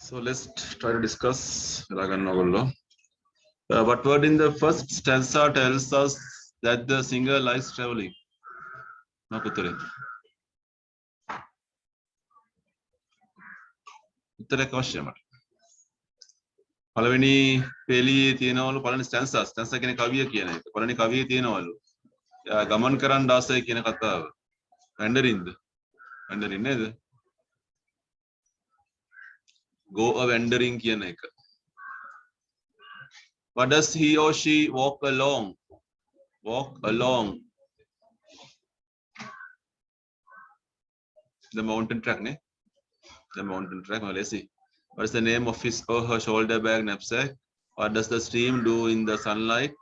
So let's try to discuss Ragan Nogolo. What word in the first stanza tells us that the singer likes traveling? Uttare question. පළවෙනි පෙළියේ තියෙනවලු පළවෙනි ස්ටැන්සා කියන්නේ කවිය කියන එක. පළවෙනි කවියේ තියෙනවලු ගමන් කරන්න ආසයි කියන කතාව. වැන්ඩරින්ද? වැන්ඩරින් නේද? Go a wandering කියන එක. What does he or she walk along? Walk along the mountain track, ne? The mountain track. Well, let's see. What is the name of his or her shoulder bag knapsack? What does the stream do in the sunlight?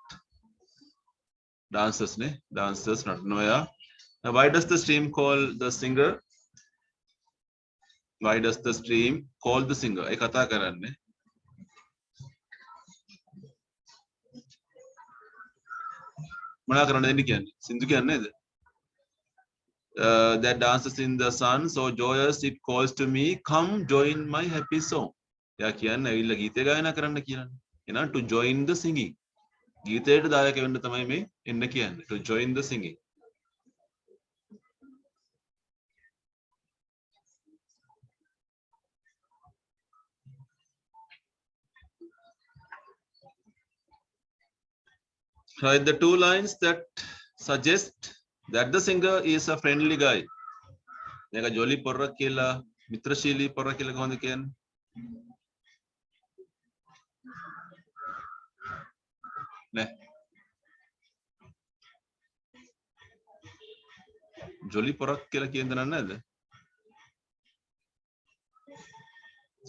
Dances, ne? Dances, not Noya. Now, why does the stream call the singer? Why does the stream call the singer? Ek kata karanne. Mana karanne denni kiyanne? Sindhu kiyanne neda? That dances in the sun, so joyous it calls to me, come join my happy song. Ya kiyanne avilla geethe gayana karanna kiyanne. Ena to join the singing. Geethayata dayaka wenna thamai me enna kiyanne, to join the singing. Write the two lines that suggest that the singer is a friendly guy. Neka jolly porra kiyala, mitrashili porra kiyala kohonda kiyanne? Ne. Jolly porra kiyala kiyenda nannada?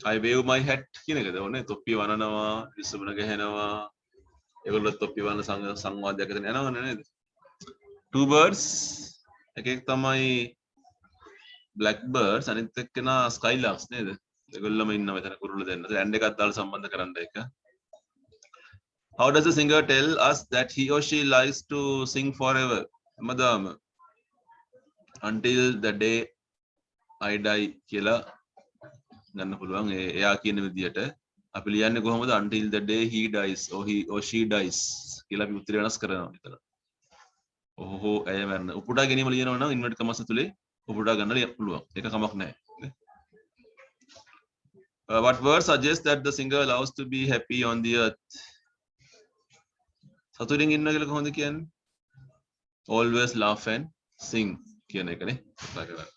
I wave my hat කියන එකද? ඕනේ තොප්පි වනනවා, විසුබන ගහනවා. ඒගොල්ලෝ තොප්පි වන සංවාදයක් ඇතන යනවනේ නේද? Two birds එකෙක් තමයි black birds අනිත් එක්කෙනා skylarks නේද? ඒගොල්ලම ඉන්නවා මෙතන කුරුල්ල දෙන්න. ඇන්ඩ් එකක් දාලා සම්බන්ධ කරන්න එක. How does the singer tell us that he or she likes to sing forever? හැමදාම until the day I die කියලා ගන්න පුළුවන්. එයා කියන විදියට අපි ලියන්නේ කොහොමද? Until the day he dies or he or she dies කියලා අපි උත්තරය වෙනස් කරනවා විතර. ඔහො ඇය මරන. උපුටා ගැනීම ලියනවා නම් ඉන්වර්ට් කමස් තුලේ උපුටා ගන්න පුළුවන්. ඒක කමක් නැහැ. What word suggests that the singer loves to be happy on the earth? සතුටින් ඉන්න කියලා කොහොමද කියන්නේ? Always laugh and sing කියන එකනේ. කතා කරන්නේ.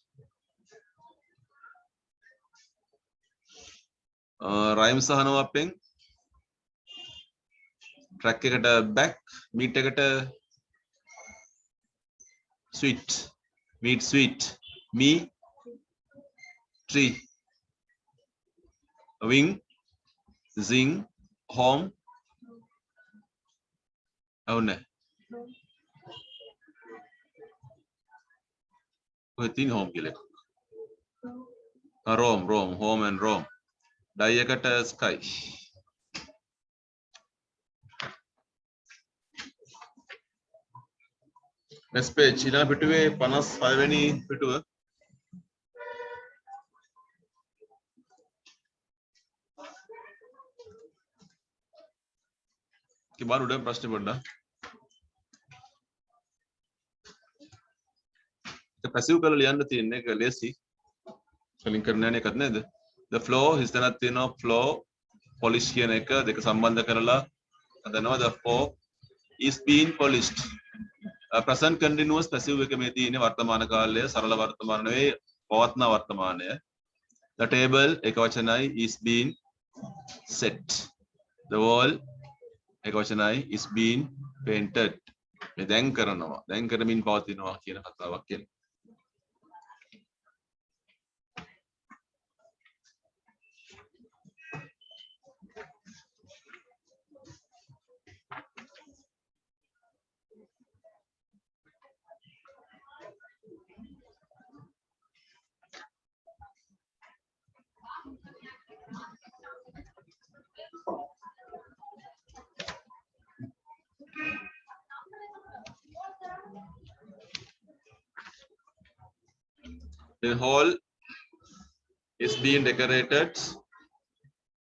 rhyme සහනවා අපෙන් track එකට back meet එකට sweet meet sweet me tree wing zing home අවුනේ ඔය තින් home කියලා Rome home and Rome die එකට sky next page ඊළඟ පිටුවේ 56 වෙනි පිටුව කිමාර උඩ ප්‍රශ්න පොඩ්ඩක් ඒක පැසිව් කරලා ලියන්න තියෙන එක ලේසි කලින් කරන්න යන එකත් නේද the floor හිස්තැනක් තියෙනවා floor polish කියන එක දෙක සම්බන්ධ කරලා හදනවා the floor is being polished present continuous passive එක මේ තියෙන්නේ වර්තමාන කාලය සරල වර්තමාන නෙවෙයි පවත්න වර්තමානය the table එක වචනයි is being set the wall එක වචනයි is being painted මේ දැන් කරනවා දැන් කරමින් පවතිනවා කියන කතාවක් කියන්නේ The hall is being decorated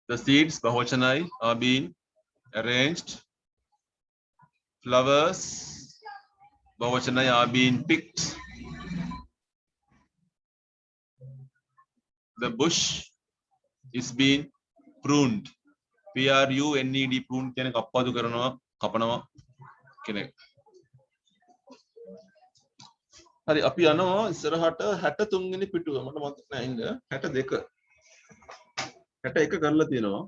The seeds bahochanai are being arranged. Flowers bahochanai are being picked. The bush is being pruned. P-R-U-N-E-D prune කියන කප්පාදු කරනවා කපනවා කියන එක. හරි අපි යනවා ඉස්සරහට 63 වෙනි පිටුව මට මතක නෑ ඉන්න 62 61 කරලා තියෙනවා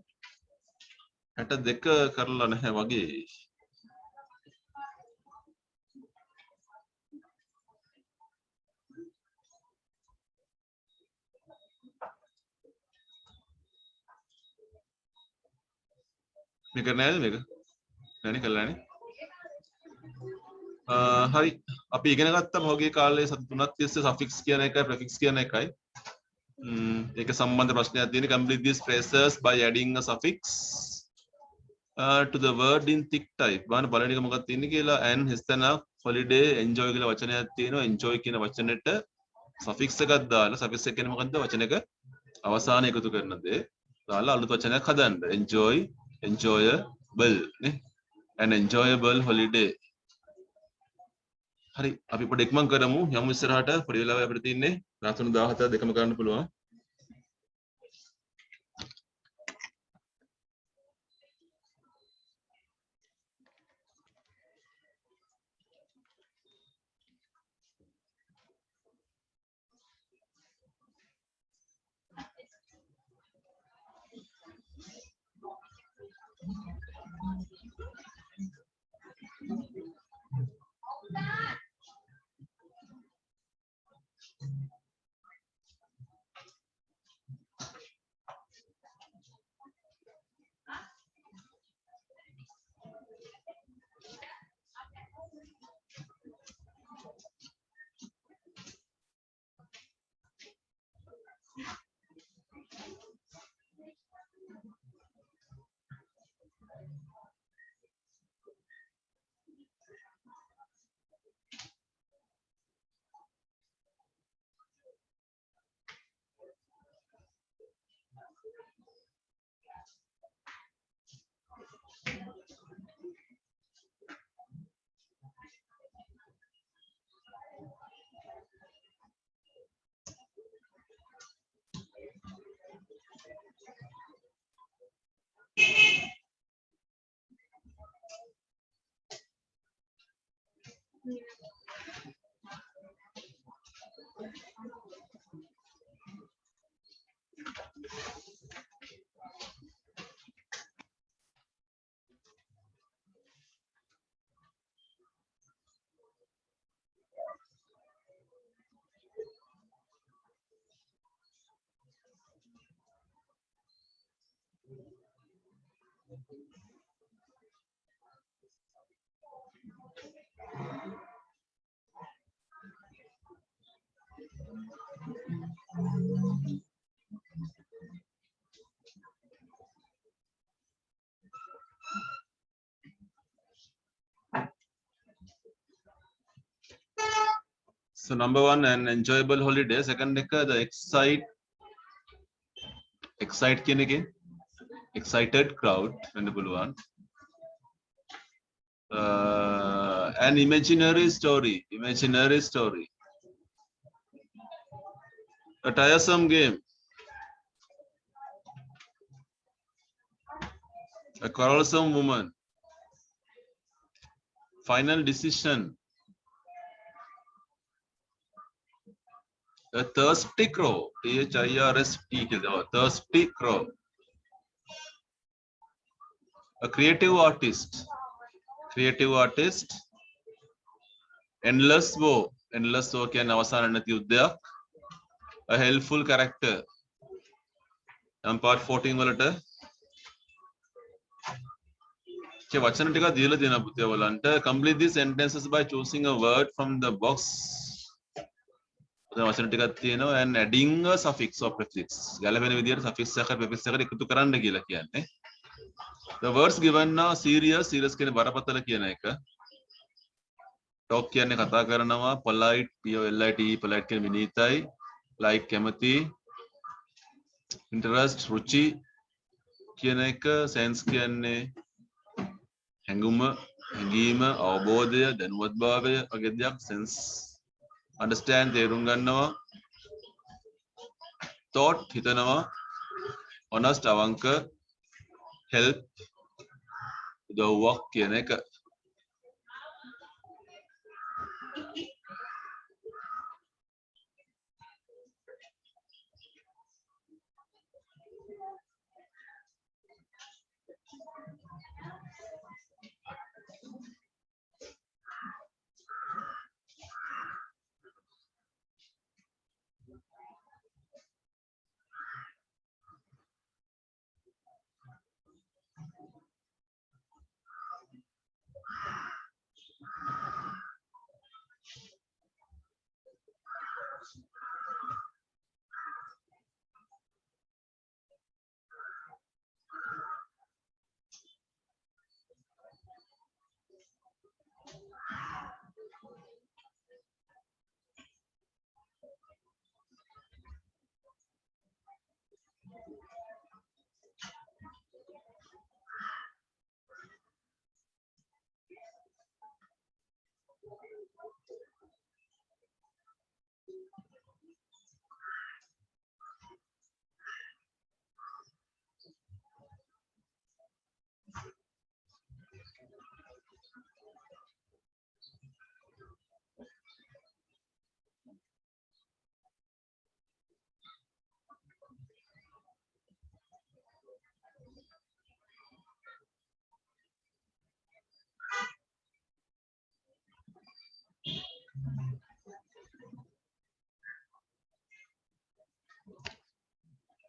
62 කරලා නැහැ වගේ. මේක නෑද මේක නෑනේ කළා නේ. හරි අපි ඉගෙන ගත්තා මොහොගේ කාලේ සති තුනක් තිස්සේ suffix කියන එකයි prefix කියන එකයි. ඒක සම්බන්ධ ප්‍රශ්නයක් තියෙන complete these phrases by adding a suffix to the word in thick type. බලන්න පළවෙනි එක මොකක්ද තියෙන්නේ කියලා and හිස්තන holiday enjoy කියලා වචනයක් තියෙනවා. enjoy කියන වචනෙට suffix එකක් දාලා suffix එක කියන්නේ මොකද්ද? වචනයක අවසානය එකතු කරන දේ. දාලා අලුත් වචනයක් හදන්න. enjoy enjoyable නේ. an enjoyable holiday. හරි අපි පොඩ්ඩක් ඉක්මන් කරමු යමු ඉස්සරහට පොඩි වෙලාවක් අපිට තියෙන්නේ රාත්‍රී 17 දෙකම කරන්න පුළුවන්. So number one, an enjoyable holiday. Second, the excite කියන එකේ excited crowd වෙන්න පුළුවන්. An imaginary story. A tiresome game. A quarrelsome woman. Final decision. A thirsty crow. T-H-I-R-S-T. Thirsty crow. A creative artist. Endless woe. කියන්නේ අවසාන නැති යුද්ධයක්. A helpful character. part 14 වලට වචන ටිකක් දීලා තියෙනවා පුතේ ඔයගලන්ට. Complete these sentences by choosing a word from the box. වචන ටිකක් තියෙනවා and adding a suffix or prefix. ගැලපෙන විදිහට suffix එකක් prefix එකක් එකතු කරන්න කියලා කියන්නේ. The words given are serious කියන්නේ බරපතල කියන එක. Talk කියන්නේ කතා කරනවා. Polite P-O-L-I-T polite කියන්නේ විනීතයි. Like කැමති. Interest රුචි. කියන එක sense කියන්නේ හැඟුම, හැඟීම, අවබෝධය, දැනුවත්භාවය වගේ දෙයක් sense understand තේරුම් ගන්නවා thought හිතනවා honest අවංක help උදව්වක් කියන එක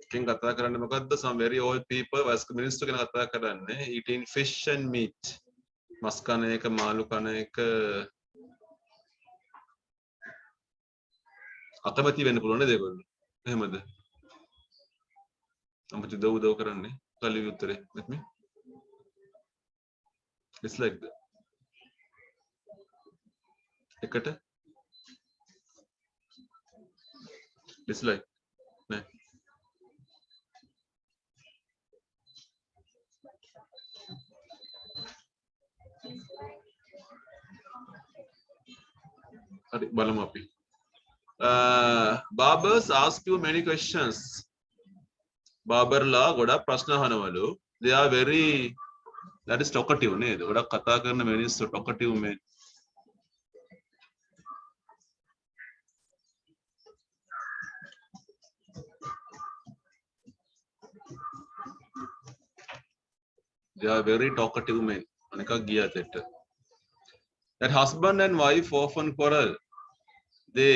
එකෙන් කතා කරන්නේ මොකද්ද some very old people වයස්ක මිනිස්සු ගැන කතා කරන්නේ eating fish and meat මස් කන එක මාළු කන එක අකමැති වෙන්න පුළුවන් නේද ඒගොල්ලෝ එහෙමද අම්මචි දව් කරන්නේ කලිය උත්තරේ let me it's like that එකට dislike නෑ හරි බලමු අපි barbers ask you many questions barberලා ගොඩක් ප්‍රශ්න අහනවලු they are very that is talkative නේද ගොඩක් කතා කරන මිනිස්සු talkative men they are very talkative men අනිකක් ගියා තෙට that husband and wife often quarrel they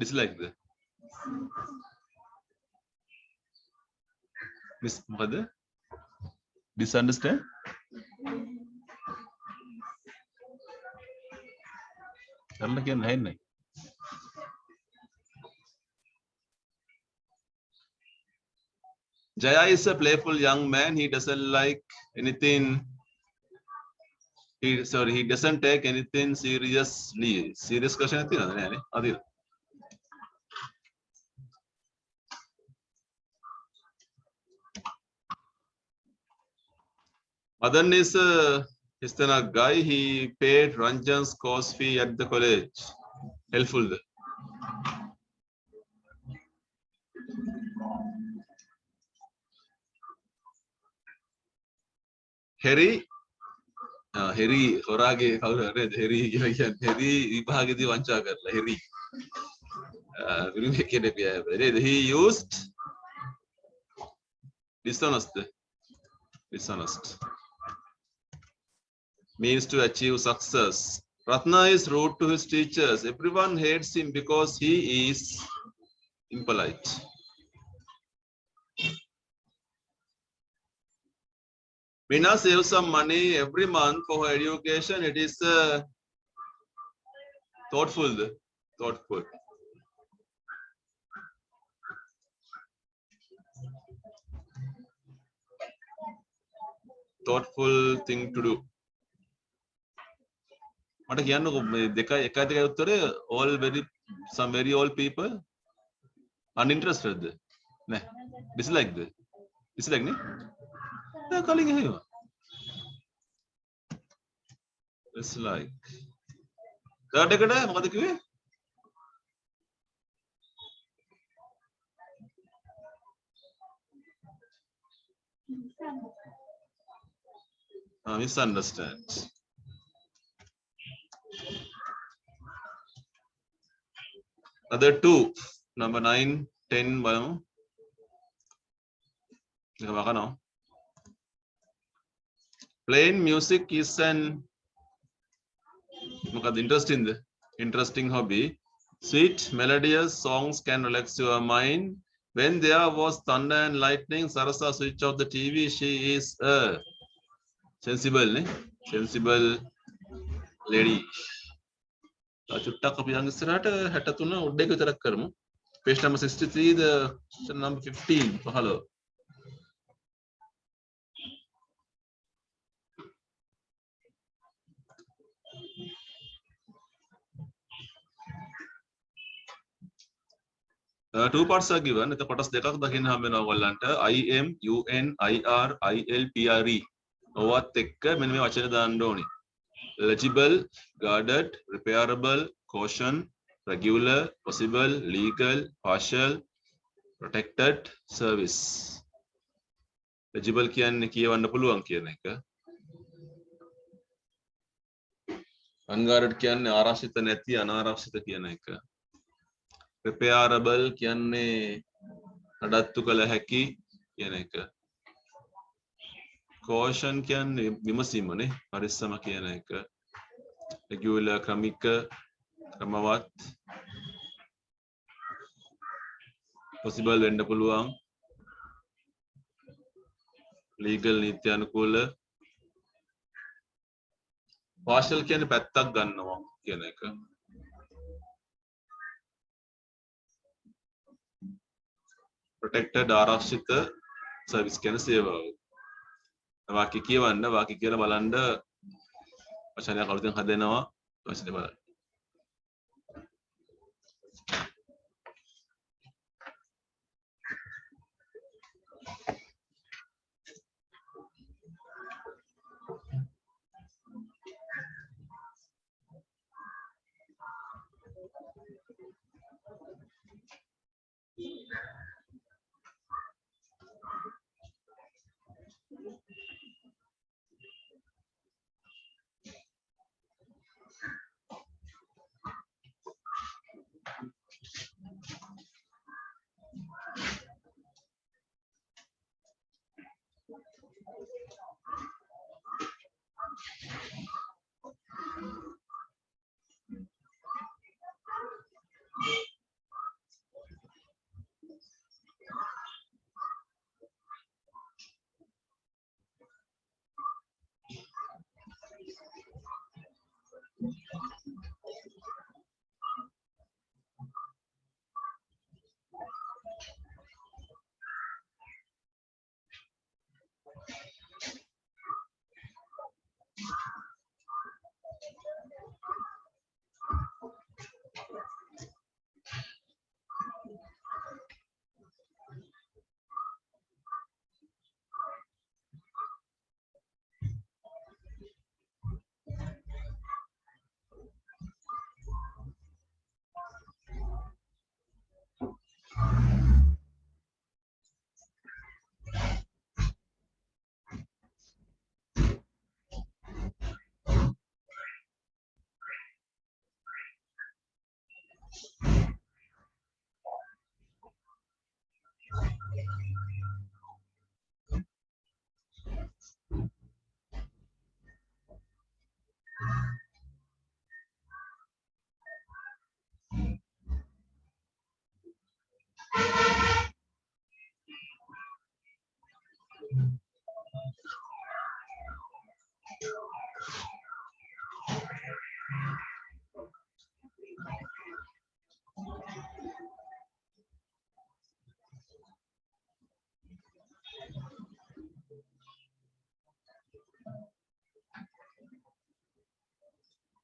dislike the miss mother misunderstand කරලා කියන්න හැන්නේ Jaya is a playful young man he doesn't like anything he doesn't take anything seriously serious question ඇති නේද නෑනේ අදිර Madan is a Histana guy he paid Ranjan's course fee at the college helpful Harry හෙරි හොරාගේ කවුරු හරි හෙරි කියලා කියන්නේ හෙරි විභාගෙදී වංචා කරලා හෙරි විරුමේ කෙනෙක් නේද he used dishonest means to achieve success Ratna is rude to his teachers everyone hates him because he is impolite Meena saves some money every month for her education. It is thoughtful. Thoughtful thing to do. මට කියන්නකො මේ දෙකයි එකයි උත්තරේ all some very old people uninterested නෑ dislike ද dislike නේ දැන් කලින් එහෙම dislike third එකට මොකද කිව්වේ misunderstand other two number 9 10 බලමු ඒක වකනවා playing music is an මොකද interesting hobby sweet melodious songs can relax your mind when there was thunder and lightning Sarasa switch off the TV she is a sensible නේ sensible lady චුට්ටක් අපි ළඟ ඉස්සරහට 63 උඩ එක විතරක් කරමු page number 63 the question number 15 15 two parts are given. එතකොට කොටස් දෙකක් දකින්න හම්බ වෙනවා ඔයගොල්ලන්ට IM UN IR ILPRE ඔවත් එක්ක මෙන්න මේ වචන දාන්න ඕනි. Legible, guarded, repairable, caution, regular, possible, legal, partial, protected, service. Legible කියන්නේ කියවන්න පුළුවන් කියන එක. Unguarded කියන්නේ ආරක්ෂිත නැති අනාරක්ෂිත කියන එක. Repairable කියන්නේ නඩත්තු කළ හැකි කියන එක. Caution කියන්නේ විමසීමනේ පරිස්සම කියන එක. Regular ක්‍රමික ක්‍රමවත්. Possible වෙන්න පුළුවන්. Legal නීති අනුකූල. Partial කියන්නේ පැත්තක් ගන්නවා කියන එක. Protected ආරක්ෂිත සර්විස් කියන සේවාව. වාක්‍ය කියවන්න වාක්‍ය කියලා බලන්න වචනයක් අලුතෙන් හදනවා වචනේ බලන්න.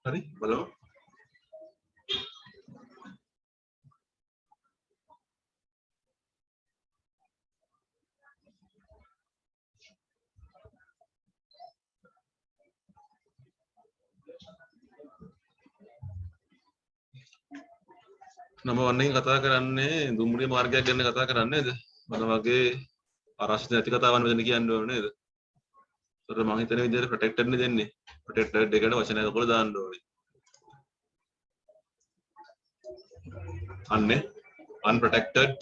හරි බලමු Number 1 එකෙන් කතා කරන්නේ දුම්රිය මාර්ගයක් ගැන කතා කරන්නේ නේද? මොන වගේ අරාශිත නැති කතාවක් මෙතන කියන්න ඕනේ නේද? ඒතර මම හිතන විදිහට ප්‍රොටෙක්ටඩ් නේ දෙන්නේ. ප්‍රොටෙක්ටඩ් එකට වචනයක් ඔකල දාන්න ඕනේ. අන්නේ unprotected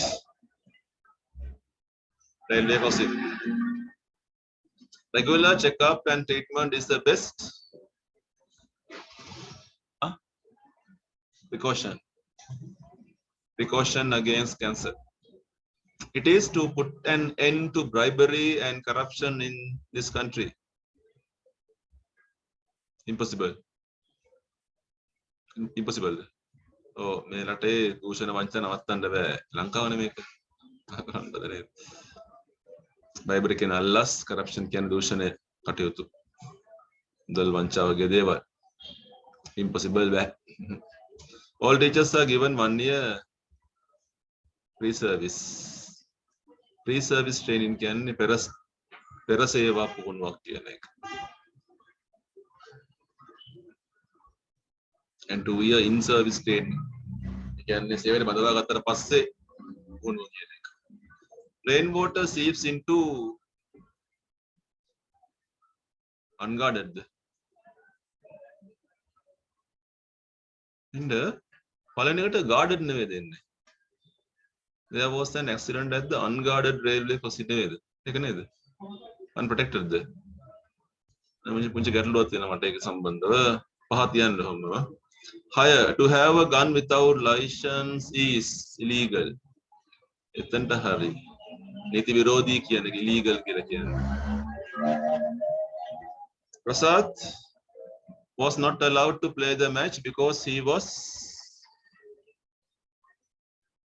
railway crossing. Regular checkup and treatment is the best precaution against cancer. It is to put an end to bribery and corruption in this country. Impossible. Oh, මේ රටේ දූෂණ වංචන නවත්තන්න බෑ. ලංකාවනේ මේක. කරන්නද නේද? bribery කියන අල්ලස්, corruption කියන දූෂණ කටයුතු. දල් වංචාව වගේ දේවල්. Impossible බෑ. All teachers are given 1 year pre-service training කියන්නේ පෙර සේවා පුහුණුවක් කියන එක. And 2 year in service training. කියන්නේ සේවයට බඳවා ගත්තට පස්සේ පුහුණුව කියන එක. Rainwater seeps into unguarded. And පළවෙනි එකට guarded නෙවෙයි දෙන්නේ. There was an accident at the unguarded railway crossing නේද? ඒක නේද? Unprotected ද? පුංචි ගැටලුවක් තියෙනවා මට ඒක සම්බන්ධව. පහ තියන්න ඕනම. Higher, to have a gun without license is illegal. එතනට හරි. නීති විරෝධී කියන එක illegal කියලා කියන්නේ. Prasad was not allowed to play the match because he was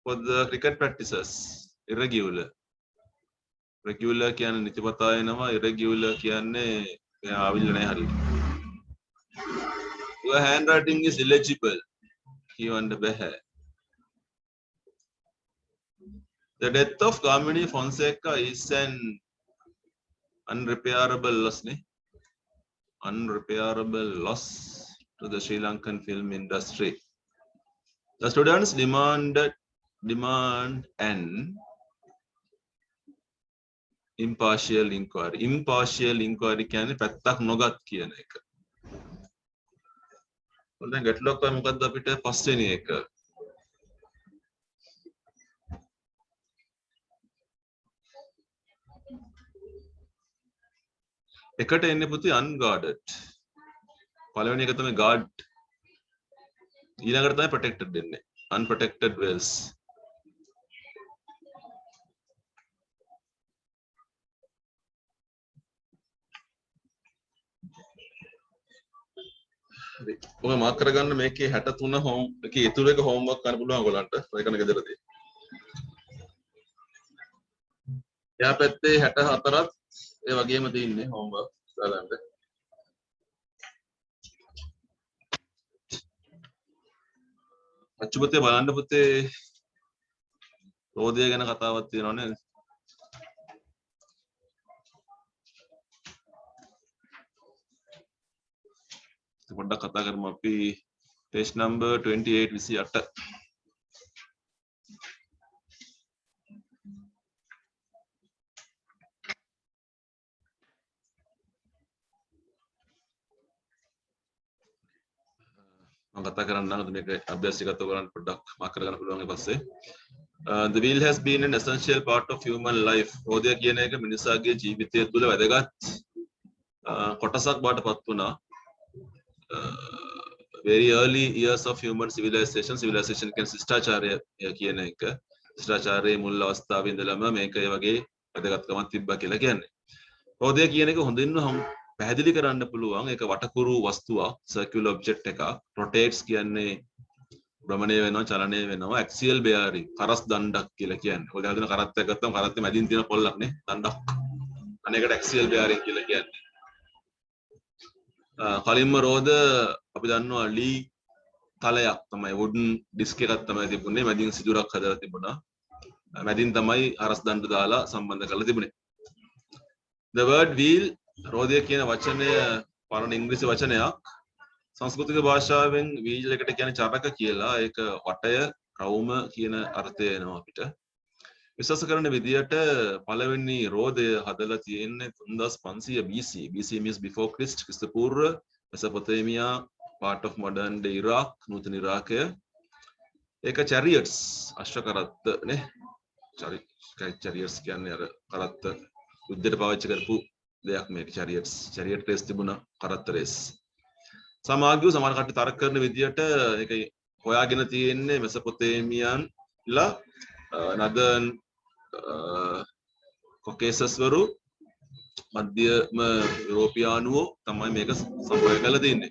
for the cricket practices irregular. Regular කියන්නේ නිතිපතා එනවා, irregular කියන්නේ ආවිල්ල නැහැ හරියට. Your handwriting is illegible. කියවන්න බෑ. The death of Kamini Fonseca is an unrepairable loss. Unrepairable loss to the Sri Lankan film industry. The students demand an impartial inquiry. Impartial inquiry කියන්නේ පැත්තක් නොගත් කියන එක. දැන් ගැටලුවක් තමයි මොකද්ද අපිට පස්වෙනි එක. එකට එන්නේ පුතේ unguarded. පළවෙනි එක තමයි guard. ඊළඟට තමයි protected එන්නේ. Unprotected wells. ඔය මාක් කරගන්න මේකේ 63 හෝම් එකේ ඉතුරු එක හෝම්වර්ක් කරන්න පුළුවන් ඔයගලන්ට. ඔය කරන ගෙදරදී. එයා පැත්තේ 64ත් ඒ වගේම තියෙන්නේ හෝම්වර්ක් දාගන්න. අච්චුපතේ බලන්න පුතේ රෝදය ගැන කතාවක් තියෙනවා නේද? පොඩ්ඩක් කතා කරමු අපි page number 28 28. මම කතා කරන්නම් මේක අභ්‍යාසිකත්ව කරන්න පොඩ්ඩක් මාක් කරගන්න පුළුවන් ඊපස්සේ. The wheel has been an essential part of human life. රෝදය කියන එක මිනිසාගේ ජීවිතය තුළ වැදගත් කොටසක් බාටපත් වුණා. Very early years of human civilization කියන ශිෂ්ටාචාරය කියන එක ශිෂ්ටාචාරයේ මුල් අවස්ථාවේ ඉඳලම මේක ඒ වගේ වැදගත්කමක් තිබ්බා කියලා කියන්නේ. රෝදය කියන එක හොඳින්ම පැහැදිලි කරන්න පුළුවන් ඒක වටකුරු වස්තුවක් circular object එකක්. rotates කියන්නේ භ්‍රමණය වෙනවා චලනය වෙනවා. axial bearing කරස් දණ්ඩක් කියලා කියන්නේ. ඔය හදන කරත්තයක් ගත්තම කරත්තේ මැදින් තියෙන පොල්ලක් නේ දණ්ඩක්. අනේකට axial bearing කියලා කියන්නේ. කලින්ම රෝද අපි දන්නවා ලී තලයක් තමයි වුඩන් ඩිස්ක් එකක් තමයි තිබුණේ මැදින් සිදුරක් හදලා තිබුණා මැදින් තමයි අරස් දණ්ඩ දාලා සම්බන්ධ කරලා තිබුණේ The word wheel රෝදය කියන වචනය පරණ ඉංග්‍රීසි වචනයක්. සංස්කෘතික භාෂාවෙන් wheel එකට කියන්නේ චරක කියලා. ඒක වටය, රවුම කියන අර්ථය එනවා අපිට. විශ්වාස කරන විදියට පළවෙනි රෝදය හදලා තියෙන්නේ 3500 BC. BC means before Christ, ක්‍රිස්තු පූර්ව Mesopotamia, part of modern day Iraq, නූතන ඉරාකය. ඒක chariots අශ්ව කරත්ත නේ. chariots කියන්නේ අර කරත්ත යුද්ධයට පාවිච්චි කරපු දෙයක් මේක chariots. chariot race තිබුණා, කරත්ත race. සමාගිය සමහර කට්ටිය තර්ක කරන විදියට ඒක හොයාගෙන තියෙන්නේ Mesopotamian ලා northern Caucasus වරු මධ්‍යම යුරෝපියානුවෝ තමයි මේක සම්ප්‍රදාය කරලා තින්නේ.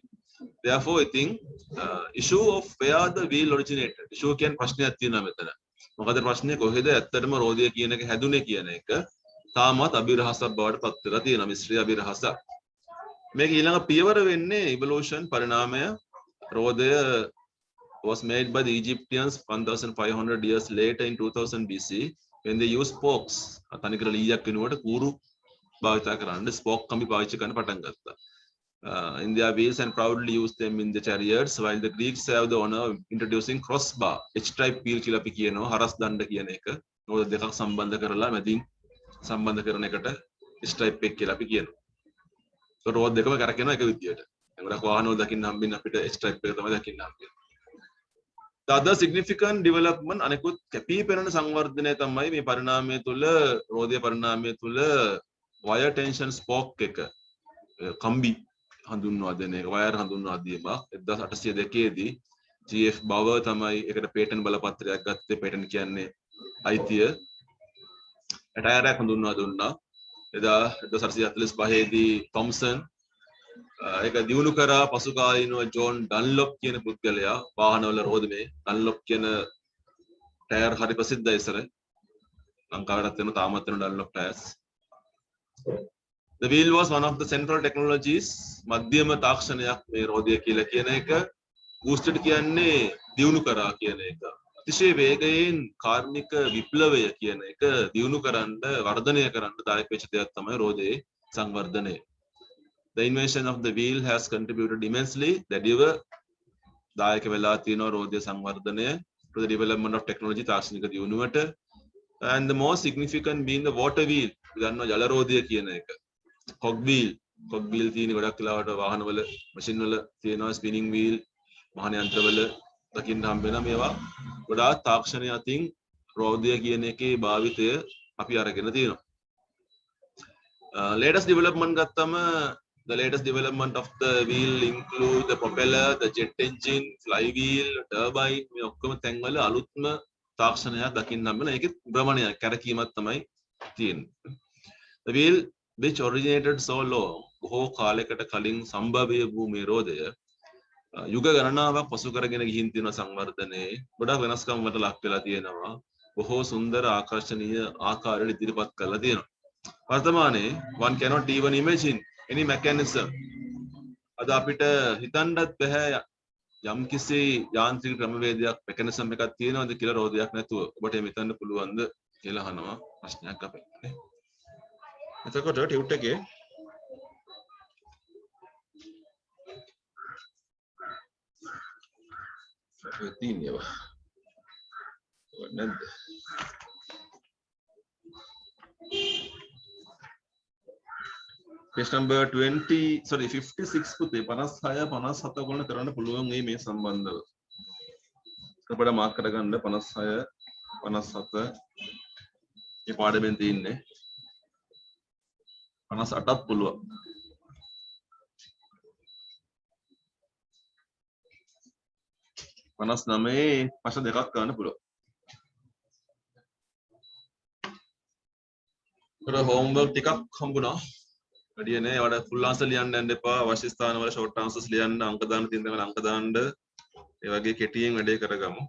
Therefore I think issue of where the wheel originated. issue කියන්නේ ප්‍රශ්නයක් තියෙනවා මෙතන. මොකද ප්‍රශ්නේ කොහෙද ඇත්තටම රෝදය කියන එක හැදුනේ කියන එක තාමත් අභිරහසක් බවට පත් වෙලා තියෙනවා. මිශ්‍ර අභිරහසක්. මේක ඊළඟ පියවර වෙන්නේ evolution පරිණාමය. රෝදය was made by the Egyptians 1500 years later in 2000 BC when they used spokes. තනිකර ලීයක් වෙනුවට කූරු භාවිත කරන්න ස්පෝක් කම්බි පාවිච්චි කරන්න පටන් ගත්තා. In their wheels and proudly used them in the chariots, while the Greeks have the honor of introducing crossbar, H-type wheel කියලා අපි කියනවා, හරස් දණ්ඩ කියන එක. මොකද දෙකක් සම්බන්ධ කරලා මැදින් සම්බන්ධ කරන එකට H-type එක කියලා අපි කියනවා. So රෝඩ් දෙකම කරකිනවා එක විදියට. ගොඩක් වාහනවල දකින්න හම්බෙන්නේ අපිට H-type එක තමයි දකින්න හම්බෙන්නේ. The other significant development අනෙකුත් කැපී පෙනෙන සංවර්ධනය තමයි මේ පරිණාමය තුළ රෝදය පරිණාමය තුළ wire tension spoke එක කම්බි හඳුන්වා දෙන එක වයර් හඳුන්වා දීමක් 1802 දී GF බවර් තමයි ඒකට පේටන්ට් බලපත්‍රයක් ගත්තේ. පේටන්ට් කියන්නේ අයිතිය. ටයරයක් හඳුන්වා දුන්නා. එදා 1845 දී තොම්සන් ඒක දිනු කරා. පසු කාලීනව ජෝන් ඩන්ලොප් කියන පුද්ගලයා වාහනවල රෝදමේ ඩන්ලොප් කියන ටයර් හරි ප්‍රසිද්ධයි ඉස්සර. ලංකාවටත් වෙන තාමත් වෙන ඩන්ලොප් tyres. The wheel was one of the central technologies. මධ්‍යම තාක්ෂණයක් මේ රෝදය කියලා කියන එක. boosted කියන්නේ දියුණු කරා කියන එක. අතිශය වේගයෙන් කාර්මික විප්ලවය කියන එක දියුණු කරන්න වර්ධනය කරන්න දායක වෙච්ච දෙයක් තමයි රෝදයේ සංවර්ධනය. The invention of the wheel has contributed immensely. දැඩිව දායක වෙලා තියෙනවා රෝදය සංවර්ධනය to the development of technology තාක්ෂණික දියුණුවට. And the most significant being the water wheel. දන්නවා ජල රෝදය කියන එක. cogwheel තියෙන ගොඩක් වෙලාවට වාහනවල මැෂින් වල තියෙනවා ස්පිනින් වීල් වාහන යන්ත්‍රවල දකින්න හම්බ වෙනවා. මේවා ගොඩාක් තාක්ෂණය අතින් රෝදය කියන එකේ භාවිතය අපි අරගෙන තියෙනවා. Latest development ගත්තම the latest development of the wheel include the propeller, the jet engine, flywheel, turbine මේ ඔක්කොම තැන්වල අලුත්ම තාක්ෂණයක් දකින්න හම්බ වෙනවා. ඒකේ භ්‍රමණයක් කැරකීමක් තමයි තියෙන්නේ. The wheel which originated so long බොහෝ කාලයකට කලින් සම්භව්‍ය වූ මේ රෝදය යුග ගණනාවක් පසු කරගෙන ගිහින් තියෙන සංවර්ධනයේ ගොඩක් වෙනස්කම් වලට ලක් වෙලා තියෙනවා. බොහෝ සුන්දර ආකර්ෂණීය ආකාරයට ඉදිරිපත් කරලා තියෙනවා. වර්තමානයේ one cannot even imagine any mechanism. අද අපිට හිතන්නත් බෑ යම්කිසි යාන්ත්‍රික ක්‍රමවේදයක් මෙකැනිසම් එකක් තියෙනවද කියලා රෝදයක් නැතුව. ඔබට එහෙම හිතන්න පුළුවන්ද කියලා අහනවා ප්‍රශ්නයක් අපිට නේ. එතකොට ටියුට් එකේ තියෙනවා නැද්ද? page number 56 පුතේ 56 57 ගොල්ලෝ කරන්න පුළුවන් මේ සම්බන්ධව. අපිට මාක් කරගන්න 56 57 මේ පාඩමෙන් තියෙන්නේ 58ක් පුළුවන්. 59 ප්‍රශ්න දෙකක් ගන්න පුළුවන්. ඒතර හෝම්වර්ක් ටිකක් හම්බුණා. වැඩි නෑ. ඒවට ෆුල් ආන්සර් ලියන්න යන්න එපා. අවශ්‍ය ස්ථාන වල ෂෝට් ආන්සර්ස් ලියන්න, අංක දාන්න තියෙන දේවල් අංක දාන්න. ඒ වගේ කෙටියෙන් වැඩේ කරගමු.